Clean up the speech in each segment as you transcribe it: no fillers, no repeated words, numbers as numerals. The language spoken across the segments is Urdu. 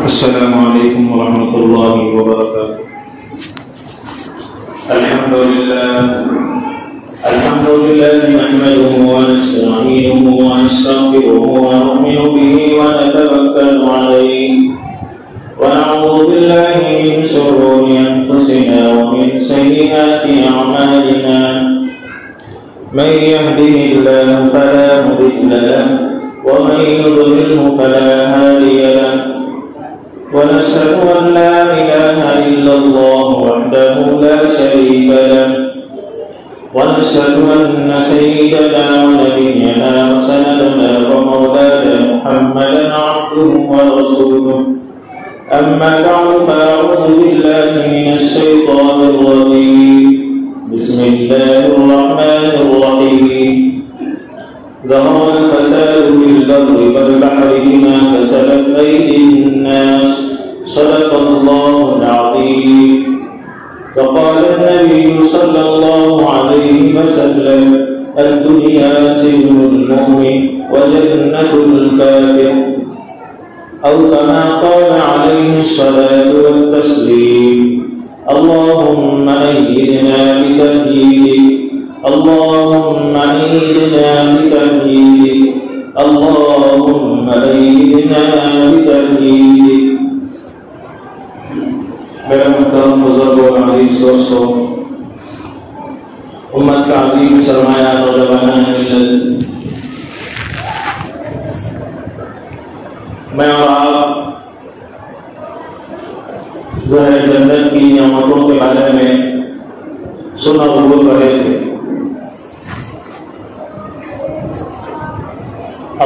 السلام علیکم ورحمۃ اللہ وبرکاتہ۔ الحمد للہ نحمده ونستعینه ونستغفره ونؤمن به ونتوکل علیہ ونعوذ باللہ من شرور انفسنا ومن سیئات اعمالنا من يهده الله فلا مضل له ومن يضلله فلا هادي له ونشهد أن لا إله إلا الله وحده لا شريك له ونشهد أن سيدنا ونبينا وسندنا ومولانا محمدا عبده ورسوله أما بعد فأعوذ بالله من الشيطان الرجيم بسم الله الرحمن الرحيم ظهر الفساد في البر والبحر بما كسبت أيدي الناس صدق الله العظيم وقال النبي صلى الله عليه وسلم الدنيا سجن المؤمن وجنة الكافر أو كما قال عليه الصلاة والتسليم اللهم أيدنا بتأييدك اللهم أيدنا بتأييدك اللهم أيدنا بتأييدك۔ میرے محترم بزرگ اور عزیز دوستو، امت کا عظیم سرمایہ نوجوانان ملت، میں اور آپ جو ہے جنت کی نعمتوں کے بارے میں سنا غور کر رہے تھے۔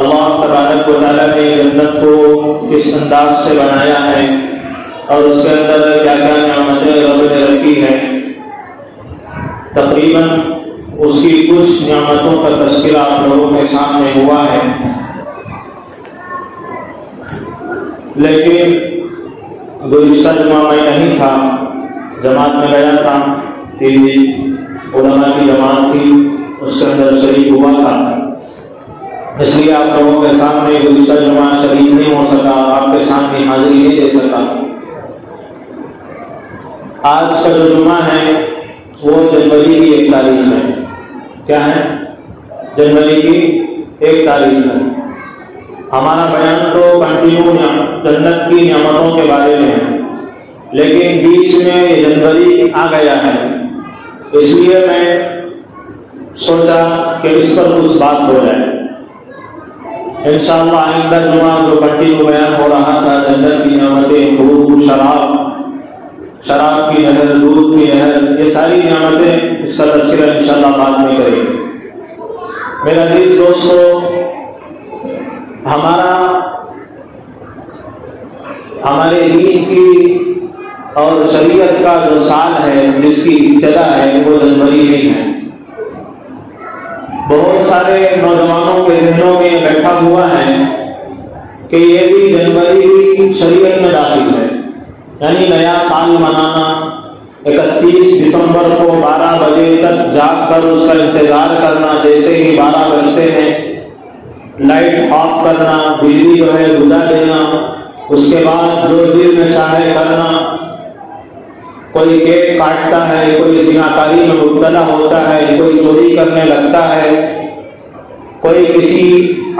اللہ تبارک و تعالیٰ نے جنت کو کس انداز سے بنایا ہے اور اس کے اندر کیا کیا نعمتیں رب نے رکھی ہیں، تقریباً اس کی کچھ نعمتوں کا تذکرہ آپ لوگوں کے سامنے ہوا ہے، لیکن گزشتہ جمعہ میں نہیں تھا، جماعت میں گیا تھا، 3 دن علماء کی جماعت تھی، اس کے اندر شریک ہوا تھا، اس لیے آپ لوگوں کے سامنے گزشتہ جمعہ شریک نہیں ہو سکا، آپ کے سامنے حاضری نہیں دے سکا۔ آج کا جو جمعہ ہے وہ جنوری کی 1 تاریخ ہے۔ کیا ہے؟ جنوری کی 1 تاریخ ہے۔ ہمارا بیان تو کنٹینیو جنت کی نعمتوں کے بارے میں ہے، لیکن بیچ میں جنوری آ گیا ہے، اس لیے میں سوچا کہ اس پر کچھ بات ہو جائے۔ انشاءاللہ آئندہ جمعہ جو کنٹینیو بیان ہو رہا تھا جنت کی نعمتیں، حور، شراب کی نہر، دودھ کی نہر، یہ ساری نعمتیں، اس کا تذکرہ انشاءاللہ بعد میں کریں گے۔ میرے عزیز دوستو، ہمارے دین کی اور شریعت کا جو سال ہے، جس کی ابتدا ہے، وہ جنوری میں ہے۔ بہت سارے نوجوانوں کے ذہنوں میں بیٹھا ہوا ہے کہ یہ بھی جنوری شریعت میں داخل ہے، یعنی نیا سال منانا، 31 دسمبر کو 12 بجے تک جاگ کر اس کا انتظار کرنا، جیسے ہی 12 بجتے ہیں لائٹ آف کرنا، بجلی جو ہے بجھا دینا، اس کے بعد جو دل میں چاہے کرنا۔ کوئی کیک کاٹتا ہے، کوئی زناکاری میں مبتلا ہوتا ہے، کوئی چوری کرنے لگتا ہے، کوئی کسی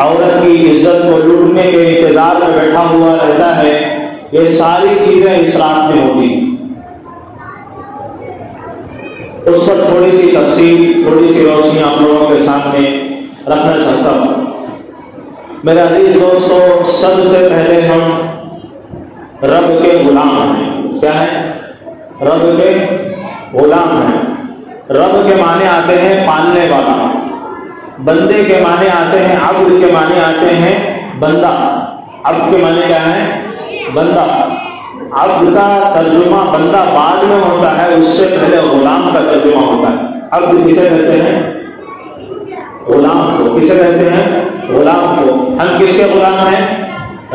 عورت کی عزت کو لوٹنے کے انتظار میں بیٹھا ہوا رہتا ہے۔ یہ ساری چیزیں اس رات میں ہوتی ہیں۔ اس پر تھوڑی سی تفصیل، تھوڑی سی روشنی آپ لوگوں کے سامنے رکھنا چاہتا ہوں۔ میرے عزیز دوستو، سب سے پہلے ہم رب کے غلام ہیں۔ کیا ہے؟ رب کے غلام ہیں۔ رب کے معنی آتے ہیں پالنے والا، بندے کے معنی آتے ہیں، عبد کے معنی آتے ہیں بندہ۔ عبد کے معنی کیا ہے؟ بندہ۔ عبد کا ترجمہ بندہ بعد میں ہوتا ہے، اس سے پہلے غلام کا ترجمہ ہوتا ہے۔ عبد کسے کہتے ہیں؟ غلام کو۔ کسے کہتے ہیں؟ غلام کو۔ ہم کس کے غلام ہیں؟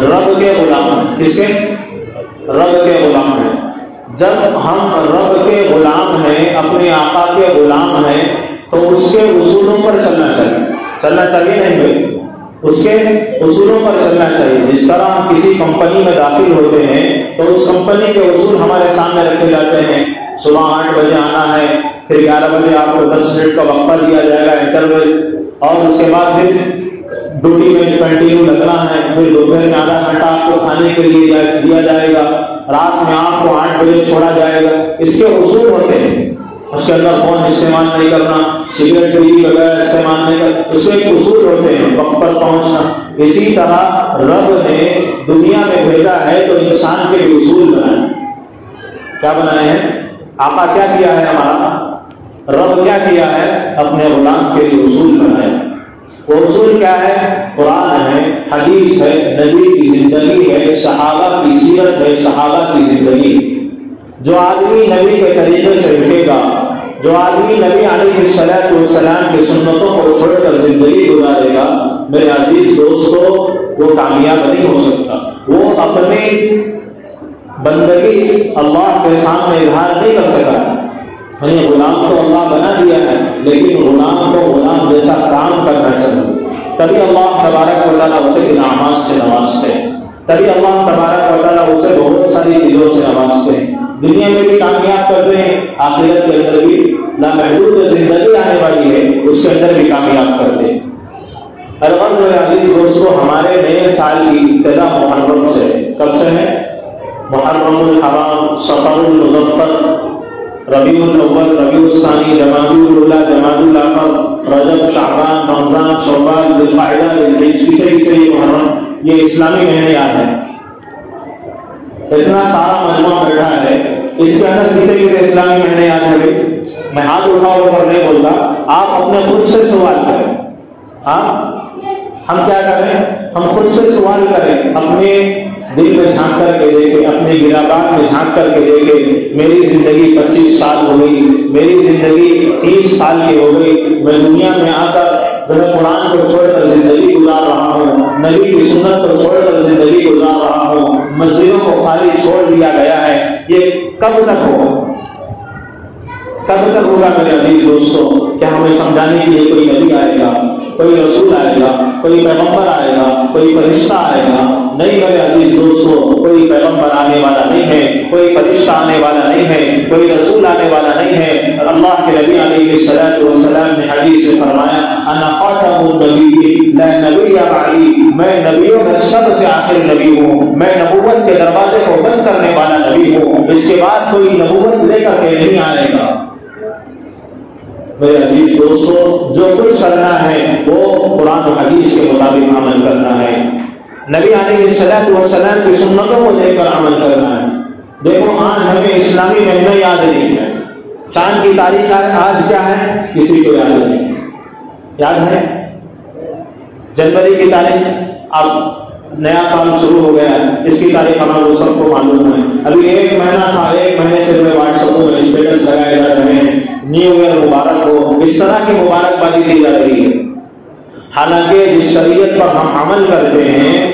رب کے غلام ہیں۔ کس کے؟ رب کے غلام ہیں۔ جب ہم رب کے غلام ہیں، اپنے آقا کے غلام ہیں، تو اس کے اصولوں پر چلنا چاہیے نہیں بھائی؟ اس کے اصولوں پر چلنا چاہیے. جس طرح ہم کسی کمپنی میں داخل ہوتے ہیں تو اس کمپنی کے اصول ہمارے سامنے رکھے جاتے ہیں. صبح 8 بجے آنا ہے, پھر 11 بجے آپ کو 10 منٹ کا وقفہ دیا جائے گا انٹرول, اور اس کے بعد پھر ڈیوٹی میں کنٹینیو لگنا ہے. پھر دوپہر میں آدھا گھنٹہ آپ کو کھانے کے لیے دیا جائے گا. رات میں آپ کو 8 بجے چھوڑا جائے گا. اس کے اصول ہوتے ہیں. اس کے اندر فون استعمال نہیں کرنا, سگریٹ بھی وغیرہ استعمال نہیں کرنا. اس کے ایک اصول ہوتے ہیں, وقت پر پہنچنا. اسی طرح رب نے دنیا میں بھیجا ہے تو انسان کے بھی اصول بنائے. کیا بنائے ہیں؟ آقا کیا کیا ہے ہمارا رب, کیا کیا ہے؟ اپنے غلام کے لیے اصول بنائے. وہ اصول کیا ہے؟ قرآن ہے, حدیث ہے, نبی کی زندگی ہے, صحابہ کی سیرت ہے, صحابہ کی زندگی. جو آدمی نبی کے طریقے سے رہے گا, جو آدمی نبی علیہ السلام کی سنتوں کو چھوڑ کر زندگی گزارے گا, میرے عزیز دوستو, وہ کامیاب نہیں ہو سکتا. وہ اپنی بندگی اللہ کے سامنے اظہار نہیں کر سکا. غلام تو اللہ بنا دیا ہے, لیکن غلام کو غلام جیسا کام کرنا چاہیے. تبھی اللہ تبارک و تعالیٰ اسے انعامات سے نوازتے ہیں. تبھی اللہ تبارک و تعالیٰ اسے بہت ساری چیزوں سے نوازتے ہیں. دنیا میں بھی کامیاب کرتے ہیں, آخرت کے اندر بھی لامحدود زندگی آنے والی ہے, اس کے اندر بھی کامیاب کرتے ہیں. الغرض میرے عزیز دوستو, ہمارے نئے سال کی ابتدا محرم سے. کب سے ہے؟ محرم الحرام, صفر المظفر, ربیع الاول, ربیع الثانی, جمادی الاولیٰ, جمادی الاخر, رجب, شعبان, رمضان, شوال, ذی القعدہ, ذی الحجہ, کسے یہ محرم, یہ اسلامی مہینے یاد ہے. اتنا سارا مجموعہ بیٹھا ہے, اس کے اندر کسی بھی اسلامی مہینے یاد ہے؟ میں ہاتھ اٹھاؤ کر نہیں بولتا, آپ اپنے خود سے سوال کریں. ہم کیا کریں؟ ہم خود سے سوال کریں, اپنے دل میں جھانک کر کے دیکھیں, اپنے گرابات میں جھانک کر کے دیکھیں. میری زندگی 25 سال ہو گئی, میری زندگی 30 سال کی ہو گئی. میں دنیا میں آ کر جو ہے قرآن کو چھوڑ کر زندگی گزار رہا ہوں, نبی کی سنت کو چھوڑ کر زندگی گزار رہا ہوں, مسجدوں کو خالی چھوڑ دیا گیا ہے. یہ کب تک ہوگا؟ کب تک ہوگا میرے عزیز دوستوں؟ کیا ہمیں سمجھانے کے لیے کوئی نبی آئے گا, کوئی رسول آئے گا, کوئی پیغمبر آئے گا, کوئی فرشتہ آئے گا؟ نہیں میرے عزیز دوستو, کوئی پیغمبر آنے والا نہیں ہے, کوئی فرشتہ آنے والا نہیں ہے, کوئی رسول آنے والا نہیں ہے. اللہ کے نبی علیہ السلام نے حدیث میں فرمایا, انا خاتم النبیین لا نبی بعدی, میں نبیوں میں سب سے آخر نبی ہوں, میں نبوت کے دروازے کو بند کرنے والا نبی ہوں, اس کے بعد کوئی نبوت لے کر کے نہیں آئے گا. میرے عزیز دوستو, جو کچھ کرنا ہے وہ قرآن و حدیث کے مطابق عمل کرنا ہے, نبی علیہ السلام کی سنتوں کو دیکھ کر عمل کرنا ہے. دیکھو آج ہمیں اسلامی مہینہ یاد نہیں ہے, چاند کی تاریخ آج کیا ہے کسی کو یاد نہیں. یاد ہے جنوری کی تاریخ؟ اب نیا سال شروع ہو گیا ہے, اس کی تاریخ ہمارے سب کو معلوم ہے. ابھی 1 مہینہ تھا, 1 مہینے سے واٹس ایپ میں اسٹیٹس لگائے جا رہے ہیں, نیو ایئر مبارک ہو, اس طرح کی مبارکبادی دی جا رہی ہے. حالانکہ جس شریعت پر ہم عمل کرتے ہیں,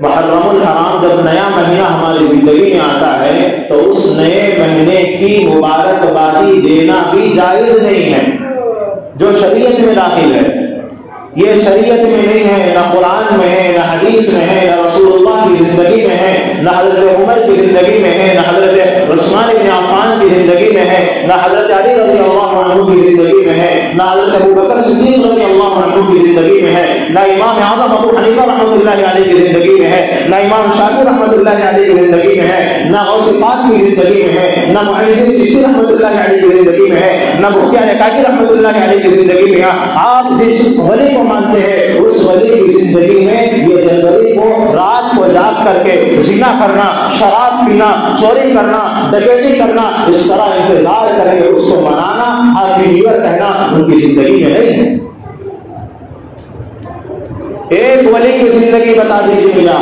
محرم الحرام جب نیا مہینہ ہماری زندگی میں آتا ہے تو اس نئے مہینے کی مبارکبادی دینا بھی جائز نہیں ہے. جو شریعت میں داخل ہے, یہ شریعت میں نہیں ہے, نہ قرآن میں ہے, نہ حدیث میں ہے, نہ رسول اللہ کی زندگی میں ہے, نہ حضرت عمر کی زندگی میں ہے, نہ حضرت عثمان بن عفان کی زندگی میں ہے, نہ حضرت علی رضی اللہ عنہ کی زندگی میں ہے, نہ حضرت ابوبکر صدیق رضی اللہ عنہ کی زندگی میں ہے, نہ امام اعظم ابو حنیفہ رحمۃ اللہ علیہ کی زندگی میں ہے, نہ امام شافعی رحمۃ اللہ علیہ کی زندگی میں ہے, نہ غوث پاک کی زندگی میں ہے, نہ معین الدین چشتی رحمۃ اللہ علیہ کی زندگی میں ہے, نہ مفتی علی قاری رحمۃ اللہ علیہ کی زندگی میں ہے. آپ جس ولی کو مانتے ہیں اس ولی کی زندگی میں یہ جنوری کو رات کو جاگ کر کے زنا کرنا, شراب پینا, چوری کرنا, ڈکیتی کرنا, اس طرح انتظار کریں گے, اس کو منانا, ہیپی نیو ایئر کہنا ان کی زندگی میں نہیں ہے. ایک ولی کی زندگی بتا دیجیے مجھے,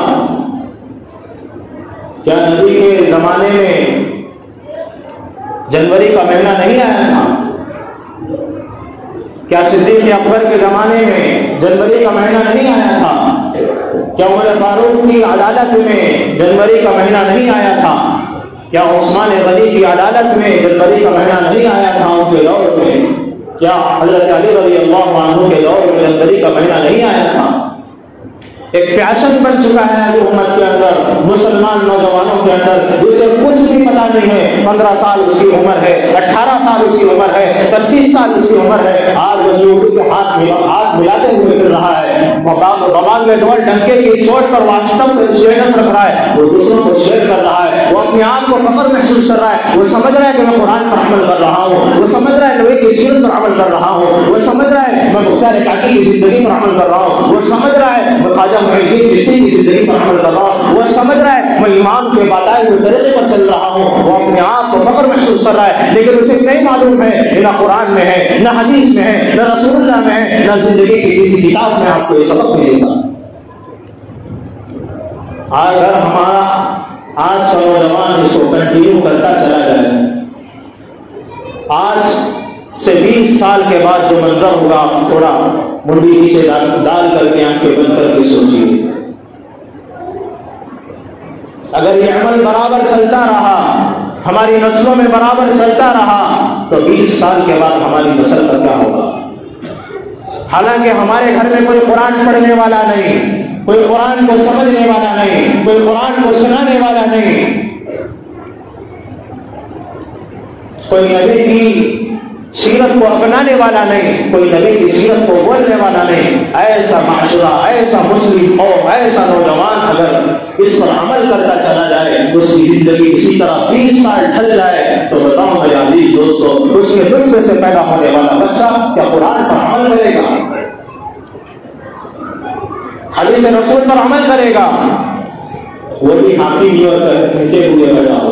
کیا نبی کے زمانے میں جنوری کا مہینہ نہیں آیا تھا؟ کیا صدیق اکبر کے زمانے میں جنوری کا مہینہ نہیں آیا تھا؟ کیا عمر فاروق کی عدالت میں جنوری کا مہینہ نہیں آیا تھا؟ کیا عثمان غنی کی عدالت میں جنوری کا مہینہ نہیں آیا تھا ان کے دور میں؟ کیا حضرت علی رضی اللہ عنہ کے دور میں جنوری کا مہینہ نہیں آیا تھا؟ ایک فیشن بن چکا ہے جو امت کے اندر، مسلمان نوجوانوں کے اندر، جسے کچھ بھی پتا نہیں ہے، 15 سال اس کی عمر ہے، 18 سال اس کی عمر ہے، 25 سال اس کی عمر ہے، آج وہ یوٹیوب کے ہاتھ ملاتے ہوئے پھر رہا ہے، بغال میں ڈول ڈنکے کی چوٹ پر واٹس ایپ پر اسٹیٹس رکھ رہا ہے، وہ دوسروں کو شیئر کر رہا ہے، وہ اپنے آپ کو فخر محسوس کر رہا ہے، وہ سمجھ رہا ہے کہ میں قرآن پر عمل کر رہا ہوں، وہ سمجھ رہا ہے نبی کی سیرت پر عمل کر رہا ہوں، وہ سمجھ رہا ہے میں مختار کاکی کی زندگی پر عمل کر رہا ہوں، وہ سمجھ رہا ہے میں خواجہ معین الدین چشتی کی زندگی پر عمل کر رہا ہوں، وہ سمجھ رہا ہے میں امام کے بتائے ہوئے طریقے پر چل رہا ہوں، وہ اپنے آپ کو فخر محسوس کر رہا ہے، لیکن اسے نہیں معلوم ہے نہ قرآن میں ہے، نہ حدیث میں ہے، نہ رسول اللہ میں ہے، نہ زندگی کی کسی کتاب میں آپ کو یہ سبق ملے گا۔ اگر ہمارا آج کا نوجوان اس کو کنٹینیو کرتا چلا جائے، آج سے 20 سال کے بعد جو منظر ہوگا، تھوڑا منڈی نیچے ڈال کر کے آنکھیں بند کر کے سوچیے، اگر یہ عمل برابر چلتا رہا، ہماری نسلوں میں برابر چلتا رہا، تو 20 سال کے بعد ہماری نسل کا کیا ہوگا؟ حالانکہ ہمارے گھر میں کوئی قرآن پڑھنے والا نہیں، کوئی قرآن کو سمجھنے والا نہیں، کوئی قرآن کو سنانے والا نہیں، کوئی نبی کی سیرت کو اپنانے والا نہیں، کوئی نبی کی سیرت کو بولنے والا نہیں، ایسا معاشرہ، ایسا مسلم قوم، ایسا نوجوان اگر اس پر عمل کرتا چلا جائے، اس کی زندگی اسی طرح 20 سال ڈھل جائے، تو بتاؤں میرے عزیز دوستو، اس کے نطفے سے پیدا ہونے والا بچہ کیا قرآن پر عمل کرے گا؟ حدیث رسول پر عمل کرے گا؟ وہی حاکم اور کہتے ہوئے پیدا ہو۔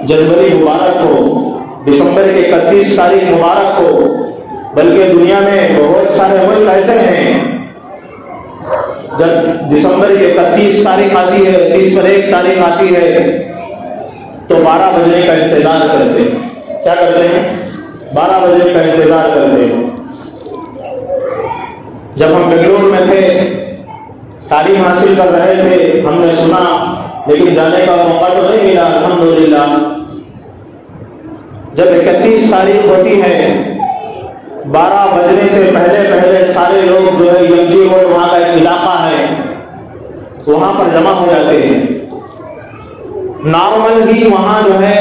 جنوری مبارک ہو، دسمبر کے 31 تاریخ مبارک ہو، بلکہ دنیا میں بہت سارے ملک ایسے ہیں جب دسمبر کے 31 تاریخ آتی ہے، 30 پر 1 تاریخ آتی ہے، تو 12 بجنے کا انتظار کرتے ہیں۔ کیا کرتے ہیں؟ 12 بجنے کا انتظار کرتے ہیں۔ جب ہم بنگلور میں تھے، تعلیم حاصل کر رہے تھے، ہم نے سنا، لیکن جانے کا موقع تو نہیں ملا الحمدللہ۔ جب 31 تاریخ ہوتی ہے، 12 بجنے سے پہلے سارے لوگ جو ہے یمجی روڈ، وہاں کا ایک علاقہ ہے، وہاں پر جمع ہو جاتے ہیں۔ نارمل ہی وہاں جو ہے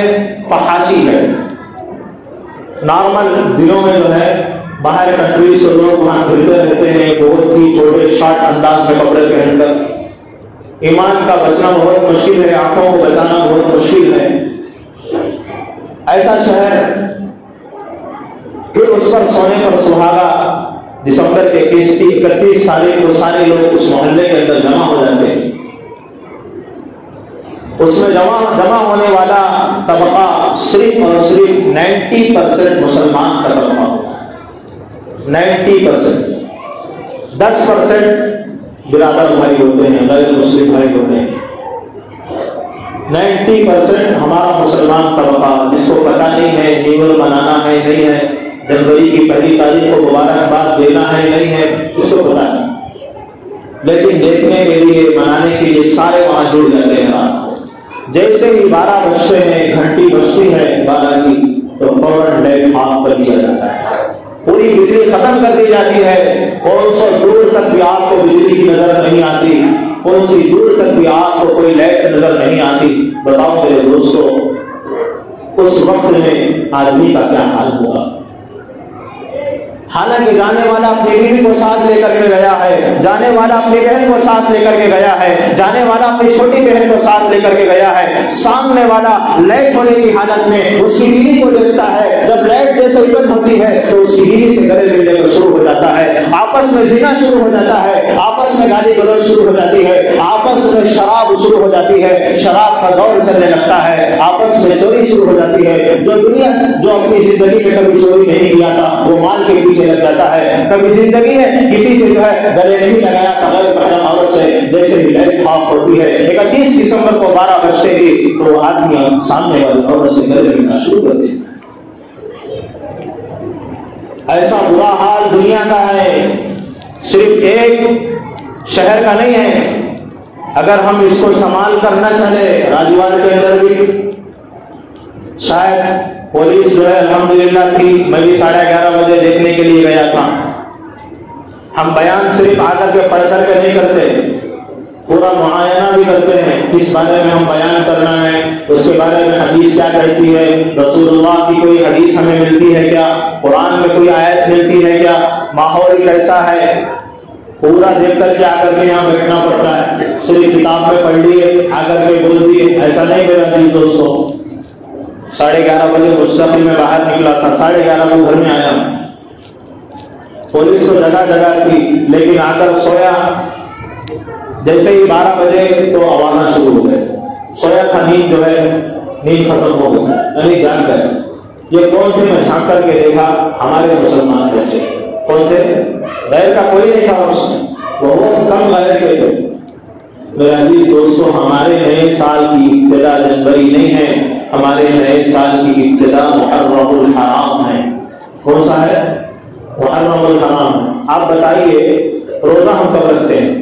فحاشی ہے، نارمل دنوں میں جو ہے باہر کنٹری سے لوگ وہاں پھرتے رہتے ہیں، بہت ہی چھوٹے شارٹ انداز میں کپڑے پہن کر۔ ایمان کا بچنا بہت مشکل ہے، آنکھوں کو بچانا بہت مشکل ہے۔ ایسا شہر، پھر اس پر سونے پر سہاگا، دسمبر کے 31 تاریخ کو سارے لوگ اس محلے کے اندر جمع ہو جاتے ہیں۔ اس میں جمع ہونے والا طبقہ صرف اور صرف 90% مسلمان کا طبقہ ہوتا ہے، 90%۔ 10% برادر بھائی ہوتے ہیں، غیر مسلم بھائی ہوتے ہیں۔ 90% ہمارا مسلمان طبقہ، جس کو پتہ نہیں ہے نیول منانا ہے نہیں ہے، جنوری کی 1 تاریخ کو مبارکباد دینا ہے نہیں ہے، اس کو پتہ نہیں، لیکن دیکھنے کے لیے، منانے کے لیے سارے وہاں جڑ جاتے ہیں رات کو۔ جیسے ہی 12 بجتے ہیں، گھنٹی بجتی ہے 12 کی، تو فوراً لائٹ آف کر دیا جاتا ہے، پوری بجلی ختم کر دی جاتی ہے۔ کون سو دور تک بھی آپ کو بجلی کی نظر نہیں آتی، کون سی دور تک بھی آپ کو کوئی لائٹ نظر نہیں آتی۔ بتاؤ میرے دوستو، اس وقت میں آدمی کا کیا حال ہوا؟ حالانکہ جانے والا اپنی بیوی کو ساتھ لے کر کے گیا ہے، جانے والا اپنی بہن کو ساتھ لے کر کے گیا ہے، جانے والا اپنی چھوٹی بہن کو ساتھ لے کر کے گیا ہے۔ سامنے والا لائٹ ہونے کی حالت میں اس کی بیوی کو دیکھتا ہے، جب لائٹ جیسے بند ہوتی ہے تو اس کی بیوی سے گلے ملنے کو شروع ہو جاتا ہے، آپس میں زنا شروع ہو جاتا ہے، آپس میں گالی گلوچ شروع ہو جاتی ہے، آپس میں شراب شروع ہو جاتی ہے، شراب کا دور چلنے لگتا ہے، آپس میں چوری شروع ہو جاتی ہے۔ جو اپنی زندگی میں کبھی چوری نہیں کیا تھا، وہ مال کے پیچھے لگ جاتا ہے۔ کبھی زندگی میں کسی سے جو ہے گلے نہیں لگایا تھا غیر محرم عورت سے، جیسے ہی لائٹ آف ہوتی ہے 31 دسمبر کو 12 بجتے ہی، تو آدمی سامنے والی عورت سے گلے ملنا شروع کر دیتا ہے۔ ایسا برا حال دنیا کا ہے، صرف ایک شہر کا نہیں ہے۔ اگر ہم اس کو سنبھال کر نہ چلے، راجوال کے اندر بھی شاید پولیس جو ہے الحمدللہ تھی، میں بھی 11:30 بجے دیکھنے کے لیے گیا تھا، ہم بیان صرف آ کر کے پڑھ کر کے نہیں کرتے، پورا معائنہ بھی کرتے ہیں، کس بارے میں ہم بیان کرنا ہے، اس کے بارے میں حدیث کیا کہتی ہے، رسول اللہ کی کوئی حدیث ہمیں ملتی ہے کیا، قرآن میں کوئی آیت ملتی ہے کیا، ماحول کیسا ہے، پورا دیکھ کر کے آ کر کے یہاں بیٹھنا پڑتا ہے۔ صرف کتاب میں پڑھ لیے آ کر کے بول دیے، ایسا نہیں میرا دل دوستو۔ 11:30 بجے مستقل میں باہر نکلا تھا، 11:30 کو گھر میں آیا، پولیس کو جگہ جگہ تھی، لیکن آ کر سویا، جیسے ہی 12 بجے تو آوانا شروع ہو گئے، سویا تھا، نیند جو ہے نیند ختم ہو گئی، یعنی جان گئے۔ یہ کون تھے؟ میں جھانک کر کے دیکھا، ہمارے مسلمان بچے۔ کون تھے؟ غیر کا کوئی نہیں تھا اس میں، بہت کم غیر کے تھے۔ میرے عزیز دوستو، ہمارے نئے سال کی ابتدا جنوری نہیں ہے، ہمارے نئے سال کی ابتدا محرم الحرام ہے۔ کون سا ہے؟ محرم الحرام۔ آپ بتائیے روزہ ہم کب رکھتے ہیں؟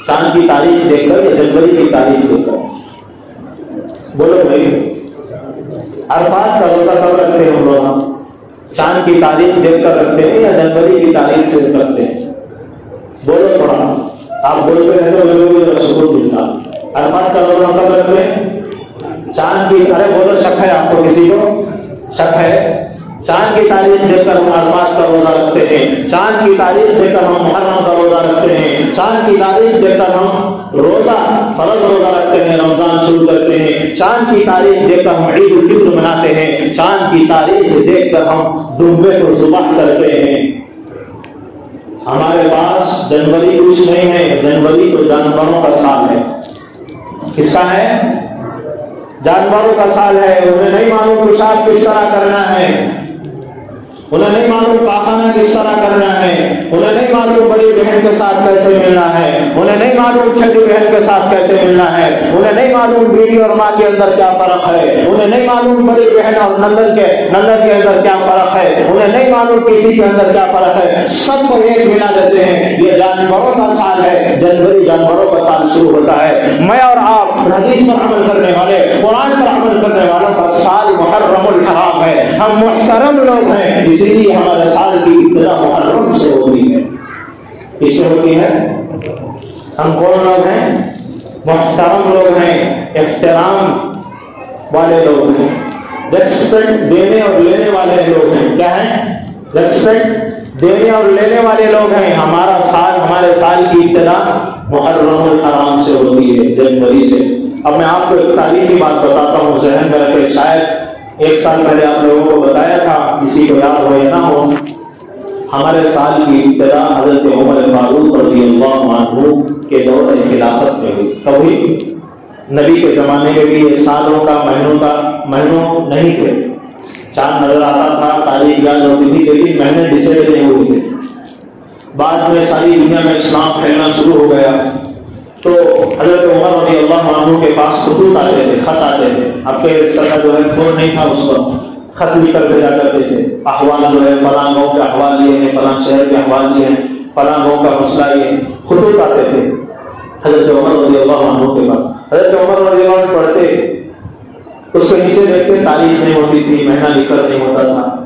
چاند کی تاریخ دیکھ کر یا جنوری کی تاریخ دیکھ کر؟ بولو بھائی، عرفات کا روزہ کب رکھتے ہیں ہم لوگ؟ چاند کی تاریخ دیکھ کر رکھتے ہیں یا جنوری کی تاریخ سے رکھتے ہیں؟ بولو تھوڑا، آپ بولتے رہتے ہو لوگوں کو سکون ملتا۔ عرفات کا روزہ کب رکھتے ہیں؟ چاند کی، ارے بولو، شک ہے آپ کو؟ کسی کو شک ہے؟ چاند کی تاریخ دیکھ کر ہم عرفات کا روزہ رکھتے ہیں، چاند کی تاریخ دیکھ کر ہم محرم کا روزہ رکھتے ہیں، چاند کی تاریخ دیکھ کر ہم روزہ فرض روزہ رکھتے ہیں، رمضان شروع کرتے ہیں، چاند کی تاریخ دیکھ کر ہم عید الفطر مناتے ہیں، چاند کی تاریخ دیکھ کر ہم ڈوبے کو ذبح کرتے ہیں۔ ہمارے پاس جنوری کچھ نہیں ہے، جنوری تو جانوروں کا سال ہے۔ کس کا ہے؟ جانوروں کا سال ہے۔ انہیں نہیں معلوم پیشاب کس طرح کرنا ہے، انہیں نہیں معلوم پاخانہ کس طرح کرنا ہے، انہیں نہیں معلوم بڑی بہن کے ساتھ کیسے ملنا ہے، انہیں نہیں معلوم چھوٹی بہن کے ساتھ کیسے ملنا ہے، انہیں نہیں معلوم بیوی اور ماں کے اندر کیا فرق ہے، انہیں نہیں معلوم بڑی بہن اور نندن کے اندر کیا فرق ہے، انہیں نہیں معلوم کسی کے اندر کیا فرق ہے، سب کو ایک ملا دیتے ہیں۔ یہ جانوروں کا سال ہے، جنوری جانوروں کا سال شروع ہوتا ہے۔ میں اور آپ حدیث پر عمل کرنے والے، قرآن پر عمل کرنے والوں کا سال محرم الحرام ہے۔ ہم محترم لوگ ہیں، اسی لیے ہمارے سال کی ابتدا محرم سے ہوتی ہے۔ کس سے ہوتی ہے؟ ہم کون لوگ ہیں؟ محترم لوگ ہیں، احترام والے لوگ ہیں، ریسپیکٹ دینے اور لینے والے لوگ ہیں۔ کیا ہیں؟ ریسپیکٹ دینے اور لینے والے لوگ ہیں۔ ہمارا سال، ہمارے سال کی ابتدا محرم الحرام سے ہوتی ہے، جنوری سے۔ اب میں آپ کو ایک تاریخی بات بتاتا ہوں، ذہن میں رکھے، شاید 1 سال پہلے آپ لوگوں کو بتایا تھا، کسی کو یاد ہو یا نہ ہو۔ ہمارے سال کی ابتدا حضرت عمر فاروق رضی اللہ عنہ کے دور خلافت میں ہوئی۔ کبھی نبی کے زمانے میں بھی یہ سالوں کا مہینوں نہیں تھے، چاند نظر آتا تھا، تاریخ یاد ہوتی تھی، لیکن مہینے ڈسائڈ نہیں ہوئے تھے۔ بعد میں ساری دنیا میں اسلام پھیلنا شروع ہو گیا تو حضرت عمر رضی اللہ عنہ کے پاس خطوط آتے تھے، خط آتے تھے۔ اب کے سر جو ہے فون نہیں تھا، اس وقت خط لکھ کر بھیجا کرتے تھے، احوال جو ہے فلاں گاؤں کے احوال یہ ہیں، فلاں شہر کے احوال یہ ہیں، فلاں گاؤں کا مسئلہ یہ، خطوط آتے تھے حضرت عمر رضی اللہ عنہ کے پاس۔ حضرت عمر رضی اللہ عنہ پڑھتے، اس کے نیچے دیکھتے تاریخ نہیں ہوتی تھی، مہینہ لکھ کر نہیں ہوتا تھا،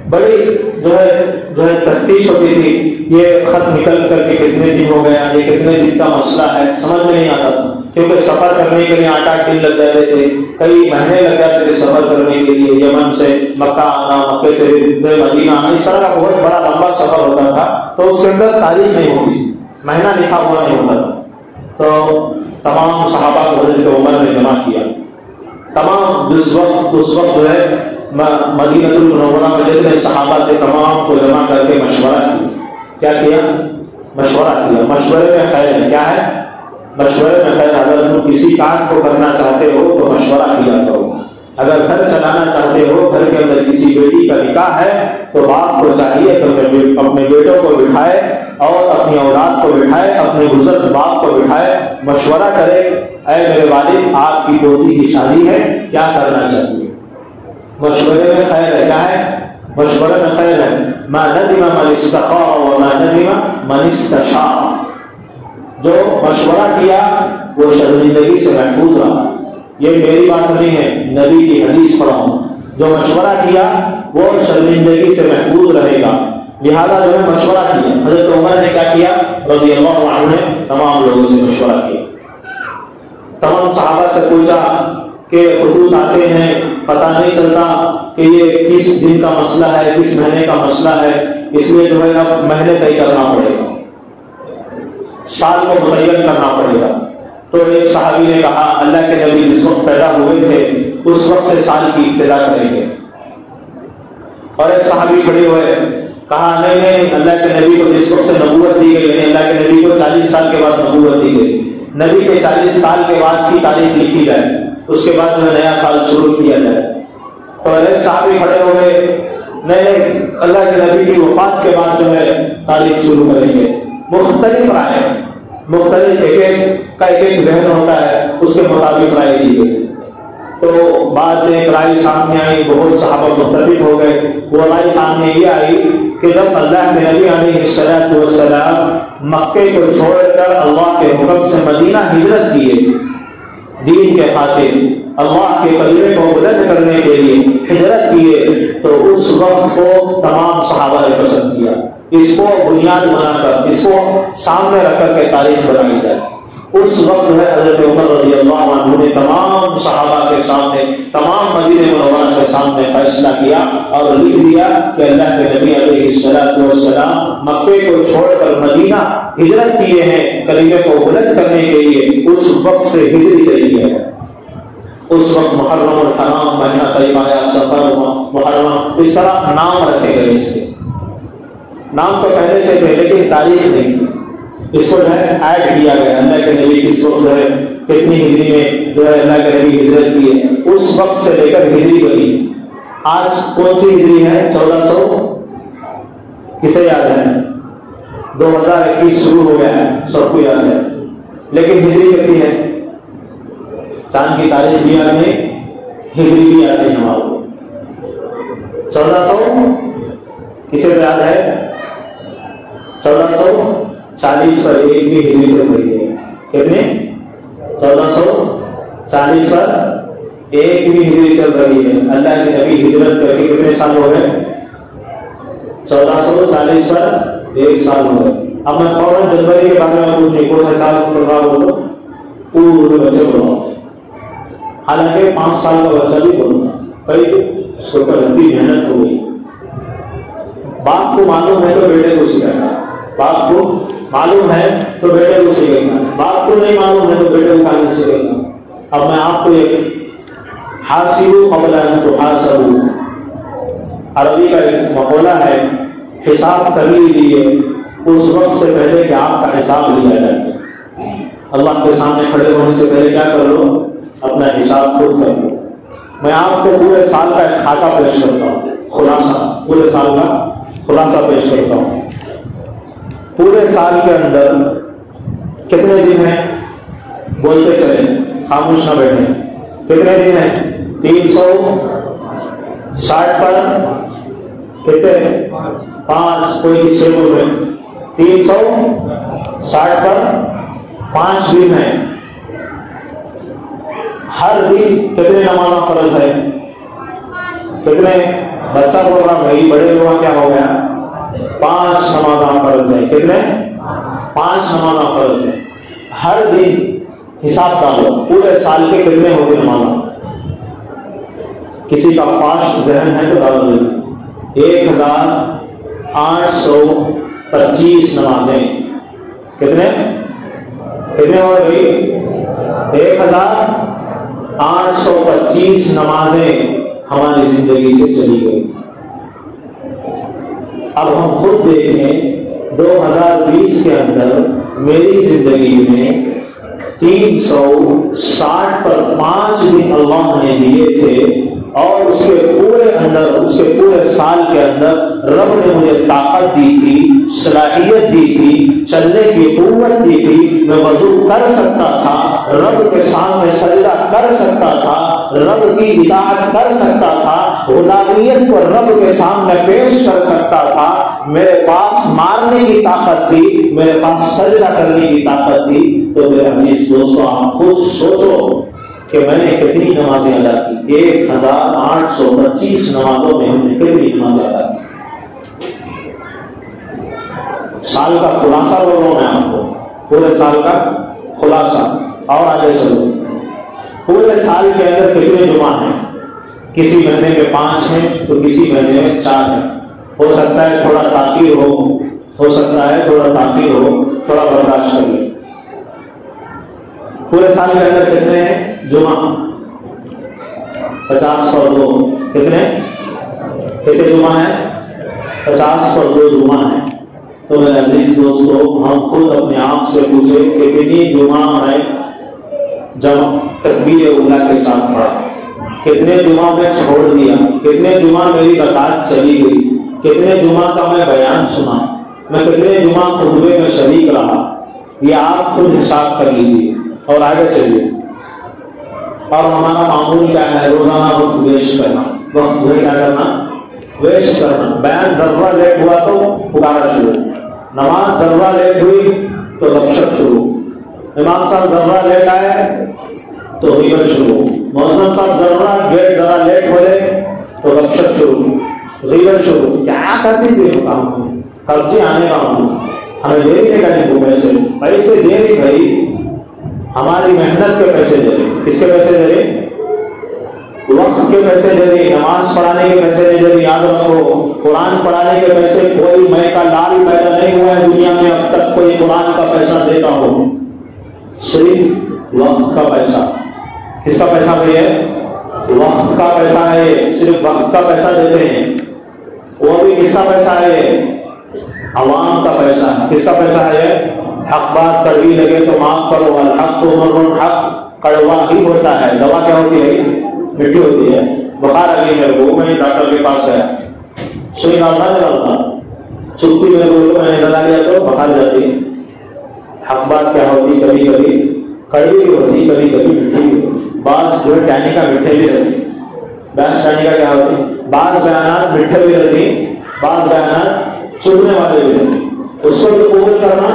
بڑی جو ہے تفتیش ہوتی تھی، یہ خط نکل کر کے کتنے دن ہو گیا، یہ کتنے دن کا مسئلہ ہے، سمجھ میں نہیں آتا تھا، کیونکہ سفر کرنے کے لیے 8 دن لگ جاتے تھے، کئی مہینے لگ جاتے تھے سفر کرنے کے لیے، یمن سے مکہ آنا، مکے سے مدینہ آنا، اس طرح کا بہت بڑا لمبا سفر ہوتا تھا، تو اس کے اندر تاریخ نہیں ہوتی، مہینہ لکھا ہوا نہیں ہوتا تھا۔ تو تمام صحابہ کو حضرت عمر نے جمع کیا، تمام اس وقت جو ہے مدینہ المنورہ میں جتنے صحابہ تھے تمام کو جمع کر کے مشورہ کیا کیا؟ مشورہ کیا۔ مشورے میں خیر ہے، کیا ہے؟ مشورے میں خیر۔ اگر تم کسی کام کو کرنا چاہتے ہو تو مشورہ کیا کرو، اگر گھر چلانا چاہتے ہو، گھر کے اندر کسی بیٹی کا نکاح ہے تو باپ کو چاہیے کہ اپنے بیٹوں کو بٹھائے اور اپنی اولاد کو بٹھائے، اپنے بزرگ باپ کو بٹھائے، مشورہ کرے، اے میرے والد آپ کی پوتی کی شادی ہے، کیا کرنا چاہیے؟ مشورے میں خیر ہے، کیا ہے؟ مشورے میں خیر ہے۔ ما ندم من استخار وما ندم من استشار، جو مشورہ کیا وہ شرمندگی سے محفوظ رہا۔ یہ میری بات نہیں ہے، نبی کی حدیث پڑھا ہوں، جو مشورہ کیا وہ شرمندگی سے محفوظ رہے گا۔ لہذا جو ہے مشورہ کیا. حضرت عمر نے کیا کیا رضی اللہ عنہ نے؟ تمام لوگوں سے مشورہ کیا. تمام صحابہ سے پوچھا کہ خطوط آتے ہیں پتہ نہیں چلتا کہ یہ کس دن کا مسئلہ ہے, کس مہینے کا مسئلہ ہے, اس لیے جو ہے اب مہینے طے کرنا پڑے گا, سال کو متعین کرنا پڑے گا. تو ایک صحابی نے کہا اللہ کے نبی جس وقت پیدا ہوئے تھے اس وقت سے سال کی ابتدا کریں گے. اور ایک صحابی کھڑے ہوئے کہا نہیں اللہ کے نبی کو جس وقت سے نبوت دی گئی, یعنی اللہ کے نبی کو 40 سال کے بعد نبوت دی گئی, نبی کے 40 سال کے بعد کی تاریخ لکھی جائے, اس کے بعد جو ہے نیا سال شروع کیا جائے. تو ایک صحابی کھڑے ہو گئے نہیں اللہ کے نبی کی وفات کے بعد جو ہے تاریخ شروع کریں گے. مختلف رائے, مختلف ایک کا ایک ذہن ہوتا ہے, اس کے مطابق رائے دی گئی. تو بعد میں ایک رائے سامنے آئی, بہت صحابہ متفق ہو گئے. وہ رائے سامنے یہ آئی کہ جب اللہ کے نبی علیہ الصلوۃ والسلام مکے کو چھوڑ کر اللہ کے حکم سے مدینہ ہجرت کیے, دین کے خاطر اللہ کے کلمے کو بلند کرنے کے لیے ہجرت کیے, تو اس وقت کو تمام صحابہ نے پسند کیا. اس کو بنیاد بنا کر, اس کو سامنے رکھ کر کے تاریخ بنائی جائے. اس وقت جو ہے حضرت عمر رضی اللہ عنہ نے تمام صحابہ کے سامنے, تمام مدینہ منورہ کے سامنے فیصلہ کیا اور لکھ دیا کہ اللہ کے نبی علیہ الصلوۃ والسلام مکے کو چھوڑ کر مدینہ ہجرت کیے ہیں کلمے کو بلند کرنے کے لیے. اس وقت سے ہجری طریقے ہے. اس وقت محرم الحرام مہینہ طیب آیا, سفر محرم, اس طرح نام رکھے گئے. اس کے نام تو پہلے سے تھے لیکن تاریخ نہیں تھی. اس کو جو ہے ایڈ کیا گیا. اللہ کے نبی کس وقت جو ہے کتنی ہجری میں جو ہے اللہ کے نبی ہجرت کی ہے, اس وقت سے لے کر ہجری بنی. آج کون سی ہجری ہے؟ 1400 کسے یاد ہے؟ 2021 شروع ہو گیا ہے, سب کو یاد ہے. لیکن ہجری کتنی ہے؟ چاند کی تاریخ بھی یاد ہے, ہجری بھی یاد ہے ہمارے کو. 1400 کسے کو یاد ہے؟ 1440 پر ایک بھی ہجری سے بڑھی ہے. کتنے؟ 1440 پر ایک بھی ہجری چل رہی ہے. اللہ کے نبی ہجرت کر کے کتنے سال ہو گئے؟ 1440 پر ایک سال ہو گئے. اب میں فوراً جنوری کے بارے میں پوچھ رہی, کون سا سال چل رہا ہو تو پورے بچے بولو, حالانکہ 5 سال کا بچہ بھی بولتا, کئی اس کو لمبی محنت ہو گئی. باپ کو معلوم ہے تو بیٹے کو سکھانا, باپ کو معلوم ہے تو بیٹے کو سکھانا, باپ کو نہیں معلوم ہے تو بیٹے کو کہاں سکھانا. اب میں آپ کو ایک حاسبوا قبل ان تحاسبوا, عربی کا ایک مقولہ ہے, حساب کر لیجیے اس وقت سے پہلے کہ آپ کا حساب لیا جائے. اللہ کے سامنے کھڑے ہونے سے پہلے کیا کر لو؟ اپنا حساب خود کر لو. میں آپ کو پورے سال کا ایک خاکہ پیش کرتا ہوں, خلاصہ, پورے سال کا خلاصہ پیش کرتا ہوں. پورے سال کے اندر کتنے دن ہیں؟ بولتے چلیں, خاموش نہ بیٹھیں. کتنے دن ہیں؟ 360 پر کتنے؟ 5, کوئی 6 بول رہے. 360 پر 5 دن ہیں. ہر دن کتنے نمازاں فرض ہے؟ کتنے؟ بچہ بول رہا بھائی, بڑے لوگ کیا ہو گیا؟ 5 نمازاں فرض ہے. کتنے؟ 5 نمازاں فرض ہے. ہر دن حساب ڈالو پورے سال کے کتنے ہو گئے نمازاں. کسی کا فاسٹ ذہن ہے تو ڈالو 1825 نمازیں. کتنے ہو گئی؟ 1825 نمازیں ہماری زندگی سے چلی گئی. اب ہم خود دیکھیں 2020 کے اندر میری زندگی میں 360 پر 5 دن اللہ نے دیے تھے, اور اس کے پورے اندر, اس کے پورے سال کے اندر رب نے مجھے طاقت دی تھی, صلاحیت دی تھی, چلنے کی قوت دی تھی. میں وضو کر سکتا تھا, رب کے سامنے سجدہ کر سکتا تھا, رب کی اطاعت کر سکتا تھا, غلامیت کو رب کے سامنے پیش کر سکتا تھا. میرے پاس مارنے کی طاقت تھی, میرے پاس سجدہ کرنے کی طاقت تھی. تو میرے عزیز دوستو, آپ خود سوچو کہ میں نے کتنی نمازیں ادا کی. 1825 نمازوں میں ہم نے کتنی نمازیں ادا کی. سال کا خلاصہ بول رہا ہوں میں آپ کو، پورے سال کا خلاصہ۔ اور آگے چلو، پورے سال کے اندر کتنے جمعہ ہیں؟ کسی مہینے میں 5 ہیں تو کسی مہینے میں 4 ہیں۔ ہو سکتا ہے تھوڑا تاخیر ہو سکتا ہے تھوڑا تاخیر ہو، تھوڑا برداشت کر لیں۔ پورے سال کے اندر کتنے ہیں جمعہ؟ 50 پر 2 کتنے جمعہ ہیں؟ 50 پر 2 جمعہ ہیں۔ تو میرے عزیز دوستو، ہم خود اپنے آپ سے پوچھیں کتنی جمعہ میں جب تکبیر اولیٰ کے ساتھ پڑھا، کتنے جمعہ میں چھوڑ دیا، کتنے جمعہ میری رکعت چلی گئی، کتنے جمعہ کا میں بیان سنا، میں کتنے جمعہ خطبے میں شریک رہا، یہ آپ خود حساب کر لیجیے اور آگے چلیے۔ اور ہمارا معمول کیا ہے؟ روزانہ وقت ویسٹ کرنا، وقت کیا کرنا؟ ویسٹ کرنا۔ بیان ذرہ لیٹ ہوا تو پکارا شروع، نماز ذرہ لیٹ ہوئی تو ربشت شروع، امام صاحب ذرہ لیٹ آئے تو غیبت شروع، مؤذن صاحب ذرا لیٹ ہوئے تو ربشت شروع، غیبت شروع۔ کیا کرتی تھی کام؟ قرضے آنے کا ہمیں دے نہیں کرنے کو پیسے دے نہیں بھائی، ہماری محنت کے پیسے دے رہے، کس کے پیسے دے رہے؟ وقت کے پیسے دے رہی، نماز پڑھانے کے پیسے نہیں دے رہی۔ یاد رکھو، قرآن پڑھانے کے پیسے کوئی میں کا لال پیدا نہیں ہوا ہے دنیا میں اب تک کوئی قرآن کا پیسہ دیتا ہو، صرف وقت کا پیسہ۔ کس کا پیسہ بھی ہے؟ وقت کا پیسہ ہے، صرف وقت کا پیسہ دیتے ہیں۔ وہ بھی کس کا پیسہ ہے؟ عوام کا پیسہ۔ کس کا پیسہ ہے؟ حق بات کڑوی لگے تو معاف کرو، الحق تو مر حق کڑوا ہی ہوتا ہے، دوا کیا ہوتی ہے؟ مٹی ہوتی ہے۔ بخار آ گئی میرے کو، میں ڈاکٹر کے پاس گیا، سوئی ڈالتا نہیں ڈالتا، چھٹی میرے کو میں نے ڈالا لیا تو بخار جاتی ہے۔ حق بات کیا ہوتی؟ کبھی کبھی کڑوی بھی ہوتی، کبھی کبھی میٹھی بھی ہوتی۔ بعض جو ہے ٹہنی کا میٹھے بھی رہتی، بعض ٹہنی کا کیا ہوتی؟ بعض بیانات میٹھے بھی رہتی، بعض بیانات چڑھنے والے بھی رہتے۔ اس کو بھی قبول کرنا،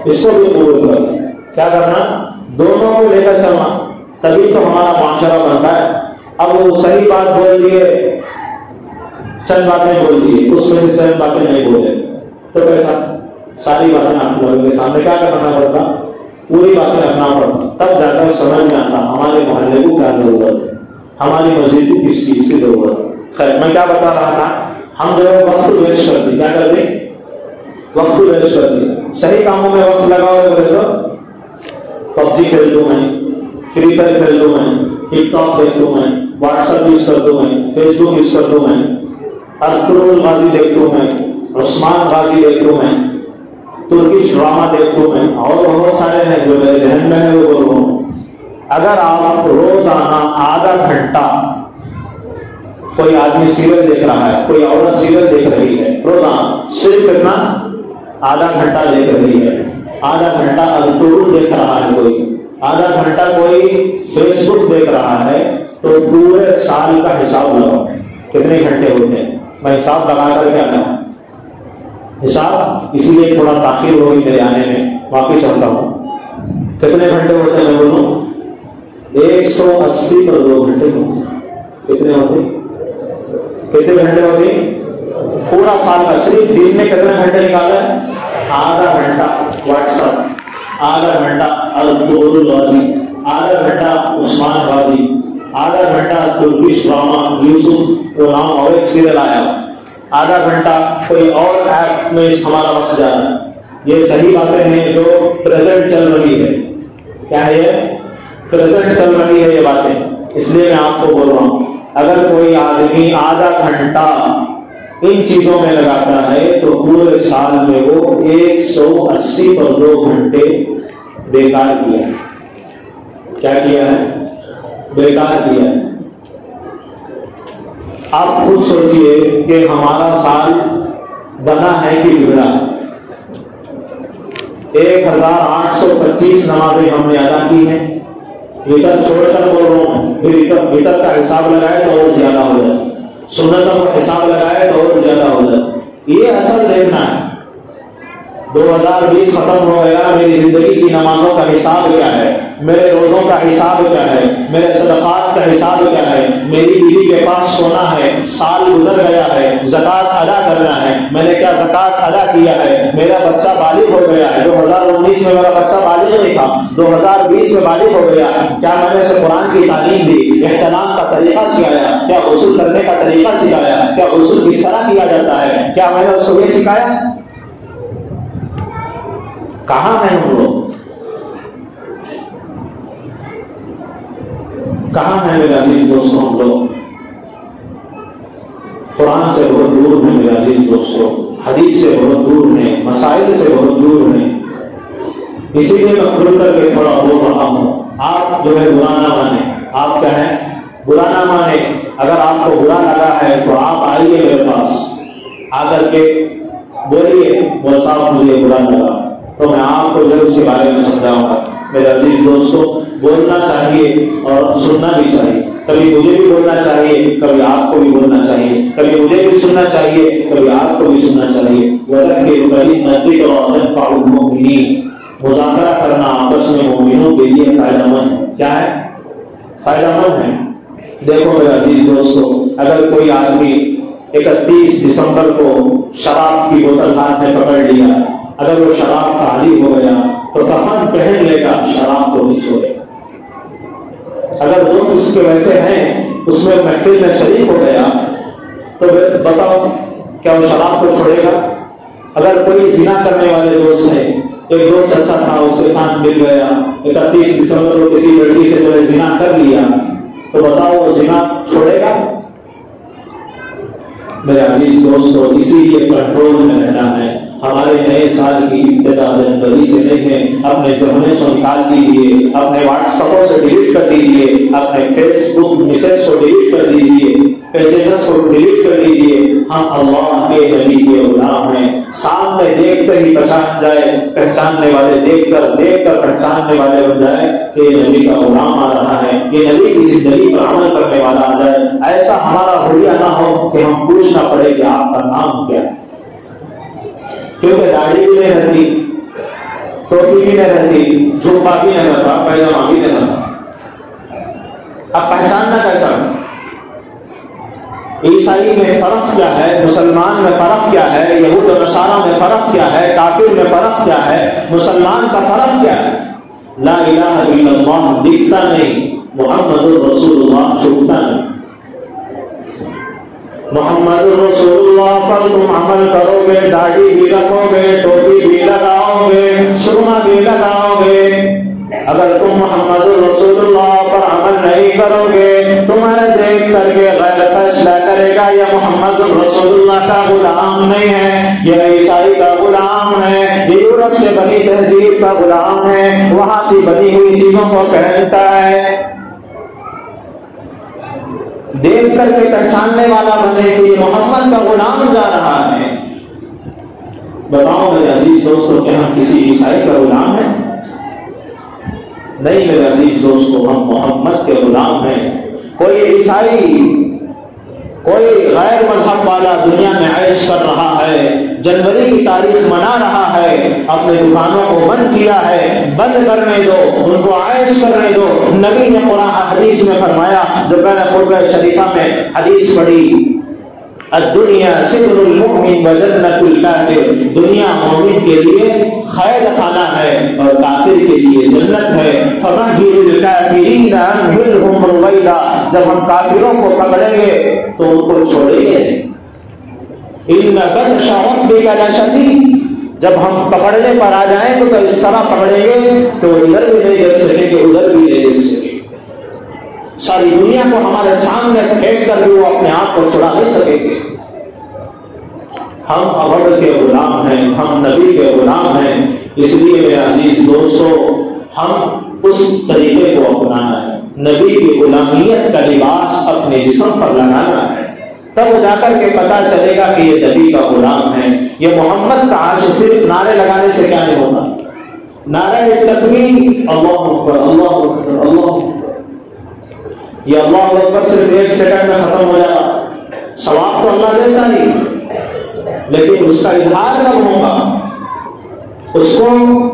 اس کو بھی قبول کرنا، کیا کرنا؟ دونوں کو لے کر چلنا، تبھی تو ہمارا معاشرہ بنتا ہے۔ اب وہ صحیح بات بول دیے، چند باتیں بول دیے، اس میں سے چند باتیں نہیں بولے تو کیسا؟ ساری باتیں آپ لوگوں کے سامنے کیا کرنا پڑتا؟ پوری باتیں رکھنا پڑتا، تب جا کر سمجھ میں آتا ہمارے محلے کو کیا ضرورت ہے، ہماری مسجد کو کس چیز کی ضرورت ہے۔ خیر، میں کیا بتا رہا تھا، ہم جو ہے وقت ویسٹ کرتے، کیا کرتے؟ وقت ویسٹ کرتے۔ صحیح کاموں میں وقت لگاؤ بولے تو پب جی کھیل دوں میں، فری فائر کھیل دوں میں، ٹک ٹاک دیکھ دوں میں، واٹس ایپ یوز کر دوں میں، فیس بک یوز کر دوں میں، ارطغرل غازی دیکھ دوں میں، عثمان غازی دیکھ دوں میں، ترکش ڈرامہ دیکھ دوں میں، اور بہت سارے ہیں جو میرے ذہن میں ہے وہ بول رہا ہوں۔ اگر آپ روزانہ آدھا گھنٹہ، کوئی آدمی سیریل دیکھ رہا ہے، کوئی عورت سیریل دیکھ رہی ہے، روزانہ صرف کتنا؟ آدھا گھنٹہ دیکھ رہی ہے، آدھا گھنٹہ ارطغرل دیکھ رہا ہے، کوئی آدھا گھنٹہ کوئی فیس بک دیکھ رہا ہے، تو پورے سال کا حساب لگاؤ کتنے گھنٹے ہوتے ہیں۔ میں حساب لگا کر کے آتا ہوں، حساب اسی لیے تھوڑا تاخیر ہوگی میرے آنے میں، معافی چاہتا ہوں۔ کتنے گھنٹے ہوتے ہیں میں بولوں؟ 180 پر 2 گھنٹے ہوتے ہیں۔ کتنے ہوتے؟ کتنے گھنٹے ہوتے؟ پورا سال کا صرف دن میں کتنے گھنٹے نکالا ہے؟ آدھا گھنٹا واٹس ایپ، آدھا گھنٹا ارطغرل غازی، آدھا گھنٹا عثمان غازی، آدھا گھنٹا ترکش ڈرامہ یوسف وہ نام اور ایک سیریل آیا، آدھا گھنٹہ کوئی اور ایپ میں ہمارا وقت جا رہا ہے۔ یہ صحیح باتیں ہیں جو پریزنٹ چل رہی ہے۔ کیا ہے یہ؟ پریزنٹ چل رہی ہے یہ باتیں، اس لیے میں آپ کو بول رہا ہوں اگر کوئی آدمی آدھا گھنٹہ ان چیزوں میں لگاتا ہے تو پورے سال میں وہ 180 پر 2 گھنٹے بیکار کیا ہے۔ کیا کیا ہے؟ بیکار کیا ہے۔ آپ خود سوچئے کہ ہمارا سال بنا ہے کہ بگڑا؟ 1825 نمازیں ہم نے ادا کی ہیں، وطر چھوڑ کر بول رہا ہوں، پھر وطر کا حساب لگائے تو اور زیادہ ہو جائے، سنتوں کا حساب لگائے تو اور زیادہ ہو جائے۔ یہ اصل دیکھنا ہے۔ 2020 ختم ہو گیا، میری زندگی کی نمازوں کا حساب کیا ہے، میرے روزوں کا حساب کیا ہے، میرے صدقات کا حساب کیا ہے، میری بیوی کے پاس سونا ہے، سال گزر گیا ہے، زکوٰۃ ادا کرنا ہے، میں نے کیا زکوٰۃ ادا کیا ہے، میرا بچہ بالغ ہو گیا ہے، 2019 میں میرا بچہ بالغ نہیں تھا، 2020 میں بالغ ہو گیا، کیا میں نے اسے قرآن کی تعلیم دی، احترام کا طریقہ سکھایا، کیا غسل کرنے کا طریقہ سکھایا، کیا غسل کس طرح کیا جاتا ہے، کیا میں نے اس کو یہ سکھایا؟ کہاں ہیں ہم لوگ؟ کہاں ہیں میرے عزیز دوستوں؟ ہم لوگ قرآن سے بہت دور ہیں میرے عزیز دوستوں، حدیث سے بہت دور ہیں، مسائل سے بہت دور ہیں۔ اسی لیے میں کھل کر کے تھوڑا بول رہا ہوں، آپ جو ہے برا نہ مانیں، آپ کیا ہے برا نہ مانیں، اگر آپ کو برا لگا ہے تو آپ آئیے میرے پاس، آ کر کے بولیے وہ صاحب مجھے برا لگا، تو میں آپ کو جو اس کے بارے میں سمجھاؤں گا۔ میرے عزیز دوستوں، بولنا چاہیے اور سننا بھی چاہیے، کبھی مجھے بھی بولنا چاہیے، کبھی آپ کو بھی بولنا چاہیے، کبھی مجھے بھی سننا چاہیے، کبھی آپ کو بھی سننا چاہیے۔ وَذَكِّرْ فَإِنَّ الذِّكْرَىٰ تَنفَعُ الْمُؤْمِنِينَ، مذاکرہ کرنا آپس میں مومنوں کے لیے فائدہ مند ہے۔ کیا ہے؟ فائدہ مند ہے۔ دیکھو میرے عزیز دوستو، اگر کوئی آدمی 31 دسمبر کو شراب کی بوتل ہاتھ میں پکڑ لیا، اگر وہ شراب کا عادی ہو گیا تو کفن پہن لے گا، شراب کو نہیں چھوڑے گا۔ اگر دوست اس کے ویسے ہیں، اس میں محفل میں شریک ہو گیا تو بتاؤ کیا وہ شراب کو چھوڑے گا؟ اگر کوئی زنا کرنے والے دوست ہیں، ایک دوست اچھا تھا، اس کے ساتھ مل گیا، 31 دسمبر کو کسی لڑکی سے جو ہے زنا کر لیا، تو بتاؤ وہ زنا چھوڑے گا؟ میرے عزیز دوستو، اسی لیے کنٹرول میں رہنا ہے۔ ہمارے نئے سال کی ابتدا جنوری سے نہیں ہے، اپنے ذہنوں سے نکال دیجیے، اپنے واٹس ایپ سے ڈیلیٹ کر دیجیے، اپنے فیس بک میسج کو ڈیلیٹ کر دیجیے، پیجز کو ڈیلیٹ کر دیجیے۔ ہم اللہ کے نبی کے غلام ہیں، سامنے دیکھتے ہی پہچان جائے، پہچاننے والے دیکھ کر پہچاننے والے بن جائے کہ یہ نبی کا غلام آ رہا ہے، یہ نبی کی زندگی پر عمل کرنے والا آ جائے۔ ایسا ہمارا حلیہ نہ ہو کہ ہم پوچھنا پڑے کہ آپ کا نام کیا ہے، کیونکہ داڑھی بھی نہیں رہتی، ٹوپی بھی نہیں رہتی، جھبا بھی نہیں رہتا، پیجامہ بھی نہیں رہتا، اب پہچاننا کیسا؟ عیسائی میں فرق کیا ہے، مسلمان میں فرق کیا ہے، یہود و نصارہ میں فرق کیا ہے، کافر میں فرق کیا ہے، مسلمان کا فرق کیا ہے؟ لا الہ الا اللہ دکھتا نہیں، محمد رسول اللہ چھپتا نہیں۔ محمد رسول اللہ پر تم عمل کرو گے، داڑھی بھی رکھو گے، ٹوپی بھی لگاؤ گے، سرما بھی لگاؤ گے۔ اگر تم محمد رسول اللہ پر عمل نہیں کرو گے، تمہارے دیکھ کر کے غیر فیصلہ کرے گا یہ محمد رسول اللہ کا غلام نہیں ہے، یہ عیسائی کا غلام ہے، یہ یورپ سے بنی تہذیب کا غلام ہے، وہاں سے بنی ہوئی چیزوں کو پہنتا ہے۔ دیکھ کر کے پہچاننے والا بنے کہ یہ محمد کا غلام جا رہا ہے۔ بتاؤ میرے عزیز دوستو، کہ ہم کسی عیسائی کا غلام ہیں؟ نہیں میرے عزیز دوستو، ہم محمد کے غلام ہیں۔ کوئی عیسائی، کوئی غیر مذہب والا دنیا میں عیش کر رہا ہے، جنوری کی تاریخ منا رہا ہے، اپنے دکانوں کو بند کیا ہے، بند کرنے دو، ان کو عیش کرنے دو۔ نبی نے قرآن حدیث میں فرمایا، جو میں نے خطبہ شریفہ میں حدیث پڑھی، الدنیا سجن المؤمن و جنت الکافر، دنیا مومن کے لیے قید خانہ ہے اور کافر کے لیے جنت ہے۔ فمہل الکافرین امہلہم رویدا، جب ہم کافروں کو پکڑیں گے تو ان کو چھوڑیں گے۔ ان بطش ربک لشدید، جب ہم پکڑنے پر آ جائیں تو اس طرح پکڑیں گے کہ وہ ادھر بھی نہیں دیکھ سکیں گے، ادھر بھی نہیں دیکھ سکیں گے، ساری دنیا کو ہمارے سامنے پھینک کر بھی وہ اپنے آپ کو چھڑا نہیں سکیں گے۔ ہم ابد کے غلام ہیں، ہم نبی کے غلام ہیں، اس لیے میرے عزیز دوستو، ہم اس طریقے کو اپنانا ہے، نبی کی غلامیت کا لباس اپنے جسم پر لگانا ہے، تب جا کر کے پتہ چلے گا کہ یہ نبی کا غلام ہے۔ یہ محمد کا عاشق صرف نعرے لگانے سے کیا نہیں ہوتا، نعرہ تکبیر، اللہ اکبر اللہ اکبر اللہ اکبر، یہ اللہ اکبر صرف 1 سیکنڈ میں ختم ہو جائے، ثواب تو اللہ دیتا ہی، لیکن اس کا اظہار کب ہوگا، اس کو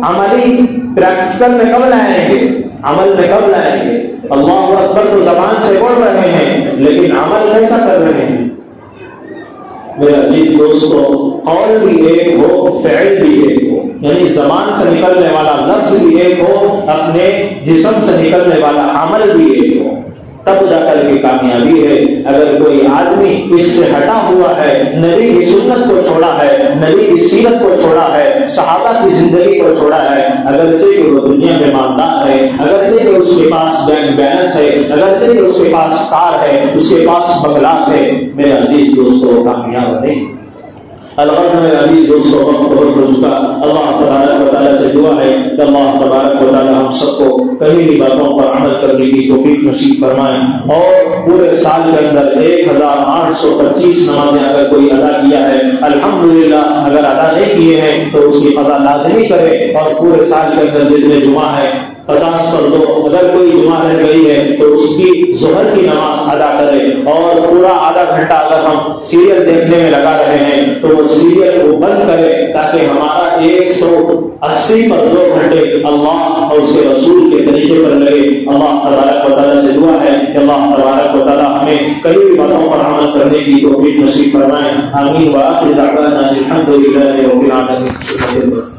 عملی پریکٹیکل میں کب لائیں گے، عمل میں کب لائیں گے؟ اللہ اکبر تو زبان سے بول رہے ہیں لیکن عمل کیسا کر رہے ہیں؟ میرے عزیز دوستو، قول بھی ایک ہو، فعل بھی ایک ہو، یعنی زبان سے نکلنے والا لفظ بھی ایک ہو، اپنے جسم سے نکلنے والا عمل بھی ایک ہو، تب جا کر کے کامیابی ہے۔ اگر کوئی آدمی اس سے ہٹا ہوا ہے، نبی کی سنت کو چھوڑا ہے، نبی کی سیرت کو چھوڑا ہے، صحابہ کی زندگی کو چھوڑا ہے، اگر سے کہ وہ دنیا میں مالدار ہے، اگر سے کہ اس کے پاس بینک بیلنس ہے، اگر سے کہ اس کے پاس کار ہے، اس کے پاس بنگلات ہے، میرے عزیز دوستو کامیاب نہیں۔ الغرض میرے عزیز دوستو وقت بہت ہو چکا، اللہ تبارک و تعالیٰ سے دعا ہے کہ اللہ تبارک و تعالیٰ ہم سب کو کئی بھی باتوں پر عمل کرنے کی توفیق نصیب فرمائیں، اور پورے سال کے اندر 1825 نمازیں اگر کوئی ادا کیا ہے الحمدللہ، اگر ادا نہیں کیے ہیں تو اس کی قضا لازمی کرے، اور پورے سال کے اندر جتنے جمعہ ہے 50 پر دو، اگر کوئی جمعہ رہ گئی ہے تو اس کی ظہر کی نماز ادا کرے، اور پورا آدھا گھنٹہ اگر ہم سیریل دیکھنے میں لگا رہے ہیں تو وہ سیریل کو بند کرے، تاکہ ہمارا 180 پر 2 گھنٹے اللہ اور اس کے رسول کے طریقے پر لگے۔ اللہ تبارک و تعالیٰ سے دعا ہے کہ اللہ تبارک و تعالیٰ ہمیں کئی بھی باتوں پر عمل کرنے کی توفیق نصیب فرمائے۔ آمین وآخر دعوانا الحمدللہ رب العالمین۔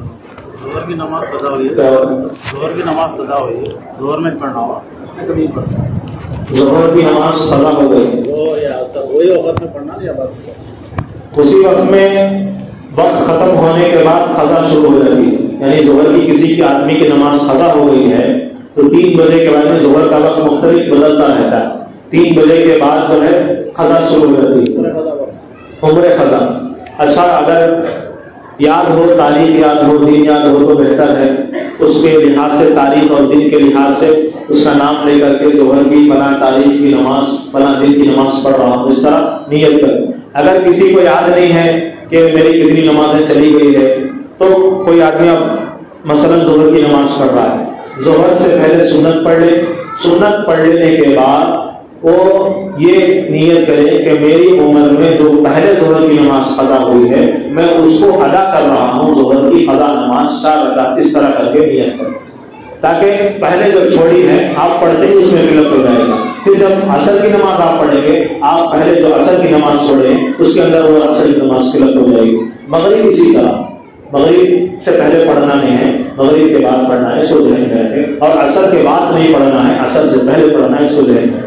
ظہر کی نماز قضا ہوئی ہے، ظہر کی نماز قضا ہوئی ہے، ظہر میں پڑھنا ہوا کبھی پڑھتا ہے، ظہر کی نماز قضا ہو گئی، وہی وقت میں پڑھنا یا بات اسی وقت میں وقت ختم ہونے کے بعد قضا شروع ہو جاتی ہے، یعنی ظہر کی کسی کی آدمی کی نماز قضا ہو گئی ہے تو 3 بجے کے بعد میں ظہر کا وقت مختلف بدلتا رہتا ہے، 3 بجے کے بعد جو ہے قضا شروع ہو جاتی ہے، عمر قضا۔ اچھا اگر یاد ہو، تاریخ یاد ہو، دن یاد ہو تو بہتر ہے، اس کے لحاظ سے تاریخ اور دن کے لحاظ سے اس کا نام لے کر کے ظہر کی فلاں تاریخ کی نماز فلاں دن کی نماز پڑھ رہا ہوں، اس طرح نیت کر۔ اگر کسی کو یاد نہیں ہے کہ میری کتنی نمازیں چلی گئی ہے تو کوئی آدمی اب مثلا ظہر کی نماز پڑھ رہا ہے، ظہر سے پہلے سنت پڑھ لے، سنت پڑھ لینے کے بعد وہ یہ نیت کرے کہ میری عمر میں جو پہلے ظہر کی نماز قضا ہوئی ہے میں اس کو ادا کر رہا ہوں، ظہر کی قضا نماز 4 رکعت، اس طرح کر کے نیت کریں، تاکہ پہلے جو چھوڑی ہے آپ پڑھتے ہی اس میں فلپ ہو جائے گا۔ پھر جب عصر کی نماز آپ پڑھیں گے، آپ پہلے جو عصر کی نماز چھوڑے اس کے اندر وہ عصر کی نماز فلپ ہو جائے گی۔ مغرب اسی طرح، مغرب سے پہلے پڑھنا نہیں ہے، مغرب کے بعد پڑھنا ہے، اس کو ذہن میں رکھیں، اور عصر کے بعد نہیں پڑھنا ہے، عصر سے پہلے پڑھنا ہے، اس کو ذہن میں رکھیں۔